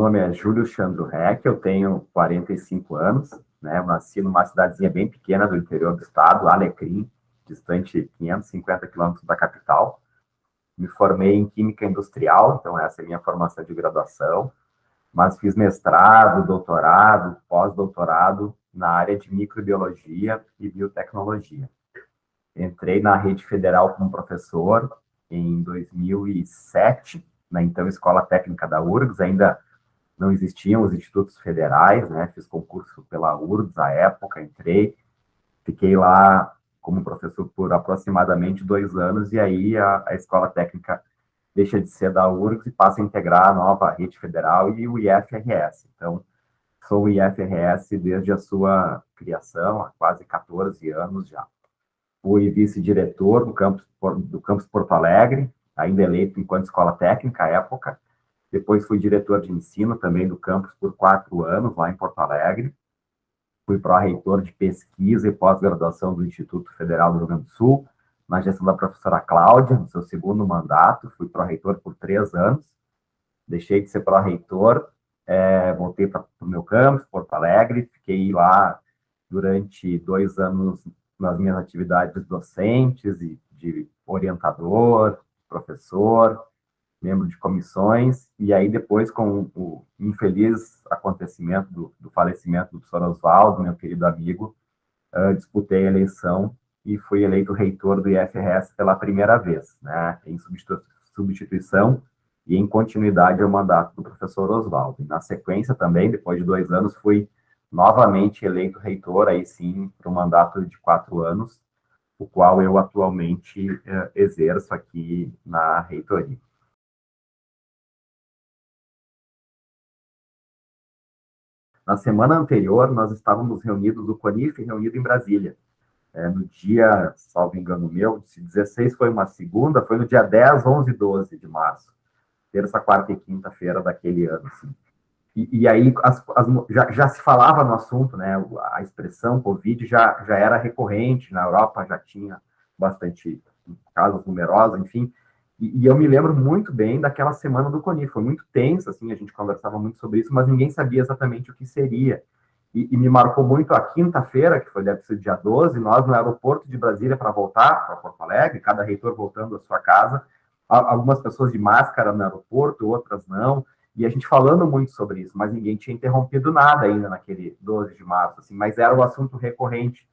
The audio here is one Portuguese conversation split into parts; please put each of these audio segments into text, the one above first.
nome é Júlio Chandruhek, eu tenho 45 anos, né? Eu nasci numa cidadezinha bem pequena do interior do estado, Alecrim, distante 550 quilômetros da capital. Me formei em Química Industrial, então essa é a minha formação de graduação, mas fiz mestrado, doutorado, pós-doutorado na área de microbiologia e biotecnologia. Entrei na rede federal como professor em 2007, na então Escola Técnica da URGS, ainda não existiam os institutos federais, né? Fiz concurso pela URGS à época, entrei, fiquei lá como professor por aproximadamente 2 anos, e aí a Escola Técnica deixa de ser da URGS e passa a integrar a nova rede federal e o IFRS. Então, sou o IFRS desde a sua criação, há quase 14 anos já. Fui vice-diretor do campus Porto Alegre, ainda eleito enquanto escola técnica à época. Depois fui diretor de ensino também do campus por 4 anos, lá em Porto Alegre. Fui pró-reitor de pesquisa e pós-graduação do Instituto Federal do Rio Grande do Sul, na gestão da professora Cláudia, no seu segundo mandato. Fui pró-reitor por 3 anos. Deixei de ser pró-reitor, voltei para o meu campus, Porto Alegre. Fiquei lá durante 2 anos nas minhas atividades docentes e de orientador, professor, membro de comissões, e aí depois, com o infeliz acontecimento do falecimento do professor Oswaldo, meu querido amigo, disputei a eleição e fui eleito reitor do IFRS pela primeira vez, né, em substituição e em continuidade ao mandato do professor Oswaldo. E na sequência também, depois de 2 anos, fui novamente eleito reitor, aí sim, para um mandato de 4 anos, o qual eu atualmente exerço aqui na reitoria. Na semana anterior, nós estávamos reunidos, o CONIF reunido em Brasília. No dia, salvo engano meu, 16 foi uma segunda, foi no dia 10, 11 e 12 de março. Terça, quarta e quinta-feira daquele ano, assim. E aí já se falava no assunto, né? A expressão Covid já era recorrente, na Europa já tinha bastante casos numerosos, enfim. E eu me lembro muito bem daquela semana do CONIF, foi muito tensa, assim, a gente conversava muito sobre isso, mas ninguém sabia exatamente o que seria. E me marcou muito a quinta-feira, que foi, deve ser dia 12, nós no aeroporto de Brasília para voltar para Porto Alegre, cada reitor voltando à sua casa, algumas pessoas de máscara no aeroporto, outras não, e a gente falando muito sobre isso, mas ninguém tinha interrompido nada ainda naquele 12 de março, assim, mas era um assunto recorrente.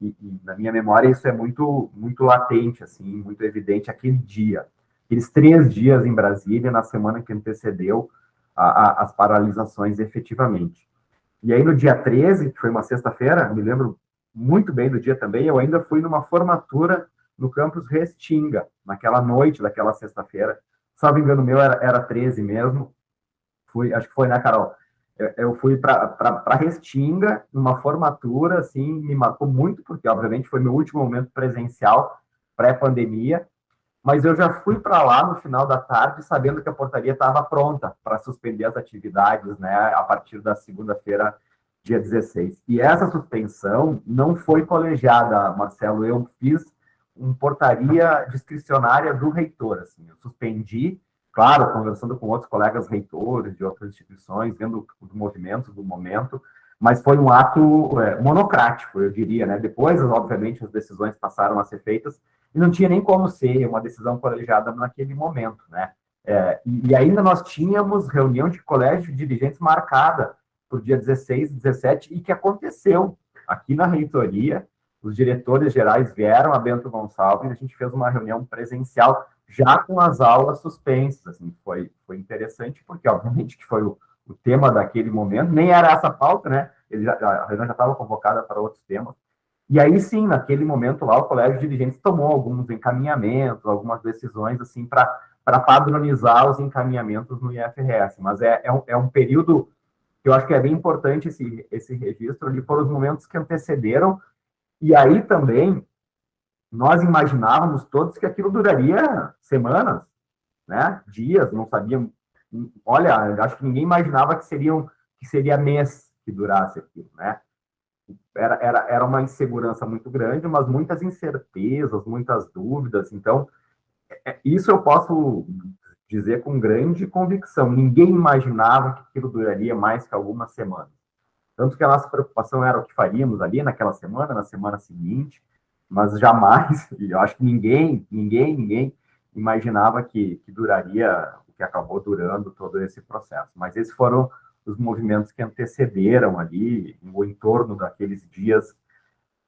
E na minha memória isso é muito, muito latente, assim, muito evidente aquele dia. Aqueles 3 dias em Brasília, na semana que antecedeu as paralisações efetivamente. E aí no dia 13, que foi uma sexta-feira, me lembro muito bem do dia também, eu ainda fui numa formatura no campus Restinga, naquela noite daquela sexta-feira. Salvo engano meu, era 13 mesmo. Acho que foi, né, Carol? Eu fui para Restinga, numa formatura, assim, me marcou muito, porque, obviamente, foi meu último momento presencial, pré-pandemia, mas eu já fui para lá no final da tarde, sabendo que a portaria estava pronta para suspender as atividades, né, a partir da segunda-feira, dia 16. E essa suspensão não foi colegiada, Marcelo, eu fiz uma portaria discricionária do reitor, assim, eu suspendi, claro, conversando com outros colegas reitores de outras instituições, vendo os movimentos do momento, mas foi um ato monocrático, eu diria, né? Depois, obviamente, as decisões passaram a ser feitas e não tinha nem como ser uma decisão colegiada naquele momento, né? E ainda nós tínhamos reunião de colégio de dirigentes marcada para o dia 16 e 17, e que aconteceu aqui na reitoria. Os diretores gerais vieram a Bento Gonçalves e a gente fez uma reunião presencial já com as aulas suspensas. Assim, foi interessante, porque, obviamente, que foi o tema daquele momento, nem era essa pauta, né? A reunião já estava convocada para outros temas. E aí, sim, naquele momento lá, o colégio de dirigentes tomou alguns encaminhamentos, algumas decisões, assim, para padronizar os encaminhamentos no IFRS. Mas é um período que eu acho que é bem importante esse registro, ali foram os momentos que antecederam, e aí também nós imaginávamos todos que aquilo duraria semanas, né? Dias, não sabíamos. Olha, acho que ninguém imaginava que seria mês que durasse aquilo, né? Era uma insegurança muito grande, mas muitas incertezas, muitas dúvidas. Então, isso eu posso dizer com grande convicção, ninguém imaginava que aquilo duraria mais que algumas semanas. Tanto que a nossa preocupação era o que faríamos ali naquela semana, na semana seguinte, mas jamais, e eu acho que ninguém imaginava que duraria o que acabou durando todo esse processo. Mas esses foram os movimentos que antecederam ali, o entorno daqueles dias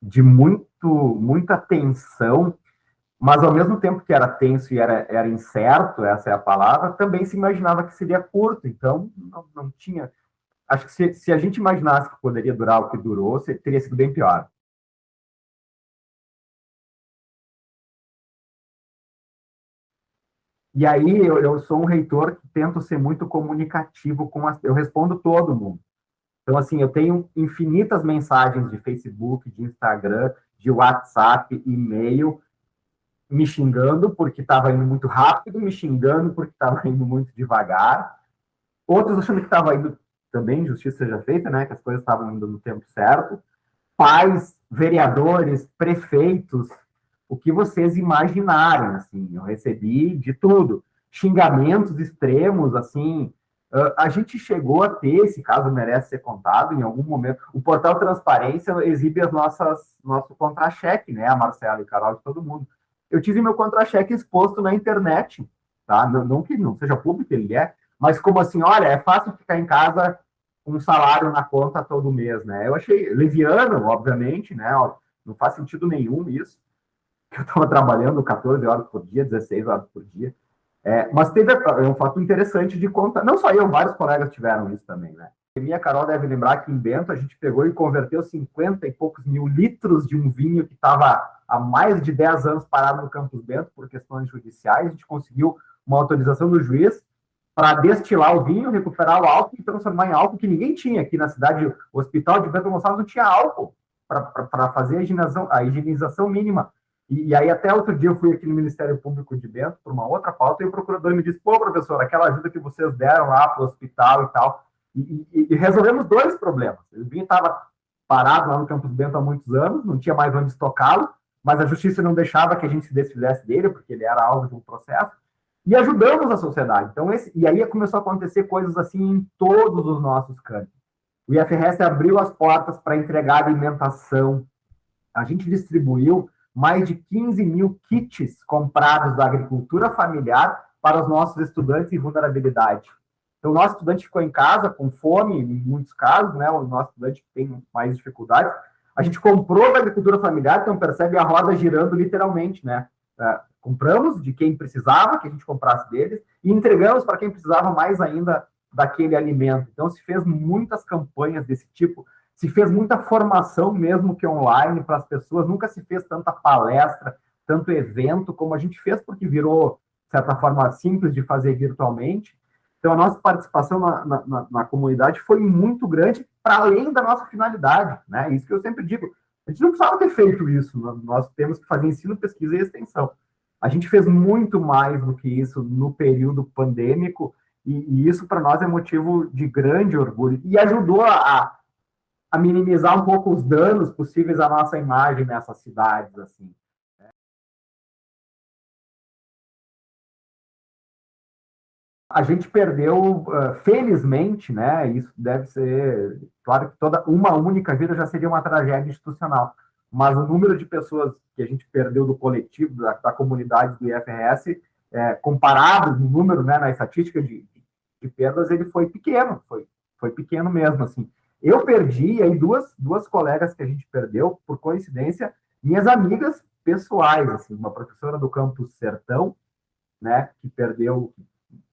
de muita tensão, mas ao mesmo tempo que era tenso e era incerto, essa é a palavra, também se imaginava que seria curto, então não tinha. Acho que se a gente imaginasse que poderia durar o que durou, teria sido bem pior. E aí eu sou um reitor que tento ser muito comunicativo eu respondo todo mundo. Então, assim, eu tenho infinitas mensagens de Facebook, de Instagram, de WhatsApp, e-mail, me xingando porque estava indo muito rápido, me xingando porque estava indo muito devagar, outros achando que estava indo também, justiça seja feita, né, que as coisas estavam indo no tempo certo, pais, vereadores, prefeitos, o que vocês imaginarem, assim, eu recebi de tudo, xingamentos extremos, assim, a gente chegou a ter, esse caso merece ser contado em algum momento, o portal Transparência exibe nosso contra-cheque, né, a Marcela e a Carol, de todo mundo. Eu tive meu contra-cheque exposto na internet, tá? Não que não seja público, ele é, mas como assim, olha, é fácil ficar em casa um salário na conta todo mês, né? Eu achei leviano, obviamente, né? Não faz sentido nenhum isso. Eu estava trabalhando 14 horas por dia, 16 horas por dia. Mas teve um fato interessante de contar. Não só eu, vários colegas tiveram isso também, né? E a Carol deve lembrar que em Bento a gente pegou e converteu 50 e poucos mil litros de um vinho que estava há mais de 10 anos parado no Campus Bento por questões judiciais. A gente conseguiu uma autorização do juiz para destilar o vinho, recuperar o álcool e transformar em álcool que ninguém tinha aqui na cidade. O hospital de Bento Gonçalves não tinha álcool para fazer a higienização mínima. E aí, até outro dia, eu fui aqui no Ministério Público de Bento por uma outra pauta, e o procurador me disse: pô, professor, aquela ajuda que vocês deram lá para o hospital e tal. E resolvemos dois problemas. O vinho estava parado lá no Campus Bento há muitos anos, não tinha mais onde estocá-lo, mas a justiça não deixava que a gente se desfizesse dele, porque ele era alvo de um processo, e ajudamos a sociedade. Então, e aí começou a acontecer coisas assim em todos os nossos campos. O IFRS abriu as portas para entregar alimentação. A gente distribuiu mais de 15 mil kits comprados da agricultura familiar para os nossos estudantes em vulnerabilidade. Então, o nosso estudante ficou em casa com fome, em muitos casos, né? O nosso estudante tem mais dificuldades. A gente comprou da agricultura familiar, então percebe a roda girando literalmente, né? Compramos de quem precisava, que a gente comprasse deles, e entregamos para quem precisava mais ainda daquele alimento. Então, se fez muitas campanhas desse tipo, se fez muita formação mesmo que online para as pessoas, nunca se fez tanta palestra, tanto evento como a gente fez, porque virou, de certa forma, simples de fazer virtualmente. Então, a nossa participação na comunidade foi muito grande, para além da nossa finalidade, né? Isso que eu sempre digo, a gente não precisava ter feito isso, nós temos que fazer ensino, pesquisa e extensão. A gente fez muito mais do que isso no período pandêmico, e isso para nós é motivo de grande orgulho, e ajudou a minimizar um pouco os danos possíveis à nossa imagem nessas cidades, assim. A gente perdeu, felizmente, né? Isso deve ser, claro que toda uma única vida já seria uma tragédia institucional, mas o número de pessoas que a gente perdeu do coletivo, da comunidade do IFRS, comparado no número, né, na estatística de perdas, ele foi pequeno, foi pequeno mesmo, assim. Eu perdi aí duas colegas que a gente perdeu, por coincidência, minhas amigas pessoais, assim, uma professora do campus Sertão, né, que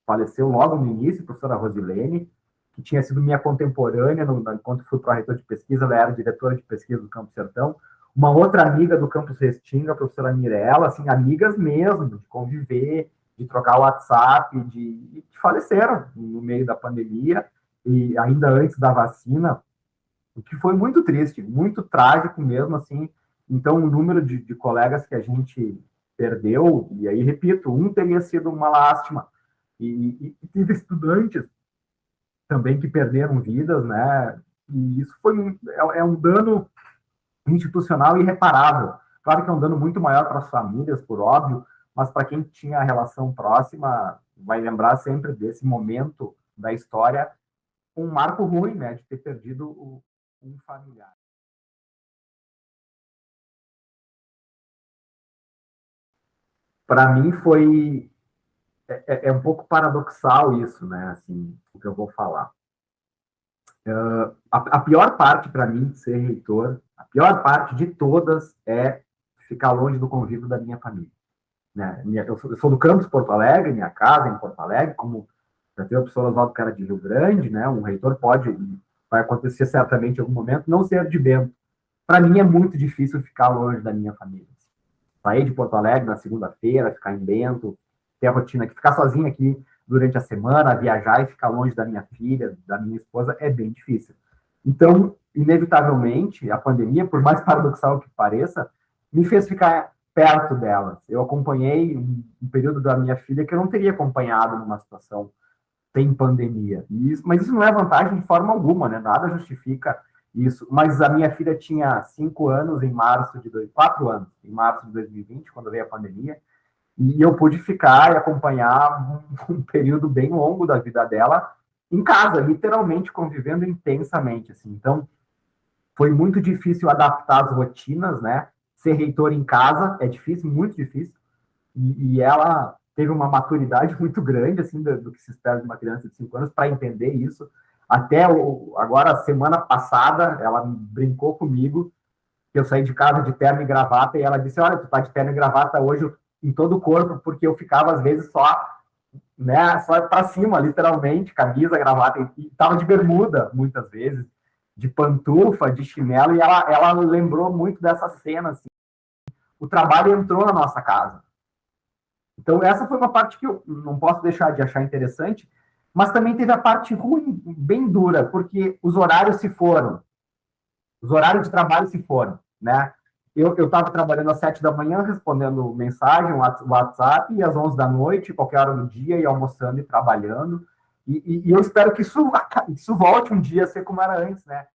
faleceu logo no início, a professora Rosilene, que tinha sido minha contemporânea enquanto fui para a reitor de pesquisa, ela era diretora de pesquisa do Campus Sertão. Uma outra amiga do Campus Restinga, a professora Mirella, assim, amigas mesmo, de conviver, de trocar WhatsApp, que faleceram no meio da pandemia e ainda antes da vacina, o que foi muito triste, muito trágico mesmo, assim. Então, o número de colegas que a gente perdeu, e aí, repito, um teria sido uma lástima, e tive estudantes também que perderam vidas, né? E isso é um dano institucional irreparável. Claro que é um dano muito maior para as famílias, por óbvio, mas para quem tinha relação próxima, vai lembrar sempre desse momento da história, um marco ruim, né, de ter perdido um familiar. Para mim foi é um pouco paradoxal isso, né, assim, o que eu vou falar. A pior parte para mim de ser reitor, a pior parte de todas é ficar longe do convívio da minha família. Né? Eu sou do campus Porto Alegre, minha casa é em Porto Alegre, como já tem o professor Oswaldo, que era de Rio Grande, né? Um reitor pode, vai acontecer certamente em algum momento, não ser de Bento. Para mim é muito difícil ficar longe da minha família. Sair de Porto Alegre na segunda-feira, ficar em Bento, ter a rotina aqui, ficar sozinho aqui durante a semana, viajar e ficar longe da minha filha, da minha esposa, é bem difícil. Então, inevitavelmente, a pandemia, por mais paradoxal que pareça, me fez ficar perto delas. Eu acompanhei um período da minha filha que eu não teria acompanhado numa situação sem pandemia. Mas isso não é vantagem de forma alguma, né? Nada justifica isso. Mas a minha filha tinha 5 anos em março de 4 anos, em março de 2020, quando veio a pandemia, e eu pude ficar e acompanhar um período bem longo da vida dela em casa, literalmente convivendo intensamente, assim. Então, foi muito difícil adaptar as rotinas, né? Ser reitor em casa é difícil, muito difícil. E ela teve uma maturidade muito grande, assim, do que se espera de uma criança de 5 anos para entender isso. Até agora, semana passada, ela brincou comigo que eu saí de casa de terno e gravata e ela disse, olha, tu tá de terno e gravata hoje em todo o corpo, porque eu ficava, às vezes, só para cima, literalmente, camisa, gravata, e tava de bermuda, muitas vezes, de pantufa, de chinelo, e ela lembrou muito dessa cena, assim. O trabalho entrou na nossa casa. Então, essa foi uma parte que eu não posso deixar de achar interessante, mas também teve a parte ruim, bem dura, porque os horários se foram. Os horários de trabalho se foram, né? Eu estava trabalhando às 7 da manhã, respondendo mensagem, WhatsApp, e às 11 da noite, qualquer hora do dia, e almoçando e trabalhando. E eu espero que isso volte um dia a ser como era antes, né?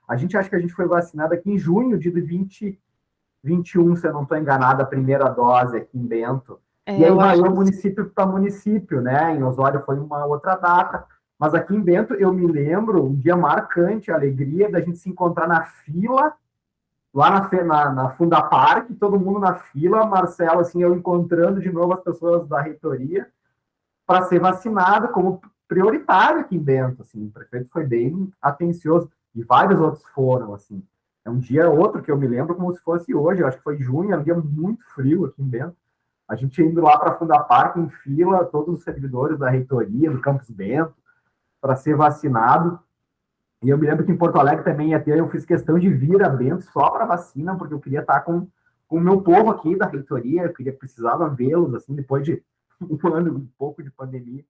A gente acha que a gente foi vacinado aqui em junho de 2021, se eu não estou enganado, a primeira dose aqui em Bento. E aí Eu acho variou que município para município, né? Em Osório foi uma outra data. Mas aqui em Bento, eu me lembro, um dia marcante, a alegria da gente se encontrar na fila, lá na Fundapark, todo mundo na fila, Marcelo, assim, eu encontrando de novo as pessoas da reitoria para ser vacinado como prioritário aqui em Bento, assim, o prefeito foi bem atencioso, e vários outros foram, assim. É um dia outro que eu me lembro como se fosse hoje, eu acho que foi junho, era um dia muito frio aqui em Bento, a gente indo lá para a Fundapark em fila, todos os servidores da reitoria, do Campus Bento, para ser vacinado. E eu me lembro que em Porto Alegre também ia ter, eu fiz questão de vir a Bento só para vacina, porque eu queria estar com o meu povo aqui da reitoria, eu queria, precisava vê-los, assim, depois de um ano e pouco de pandemia.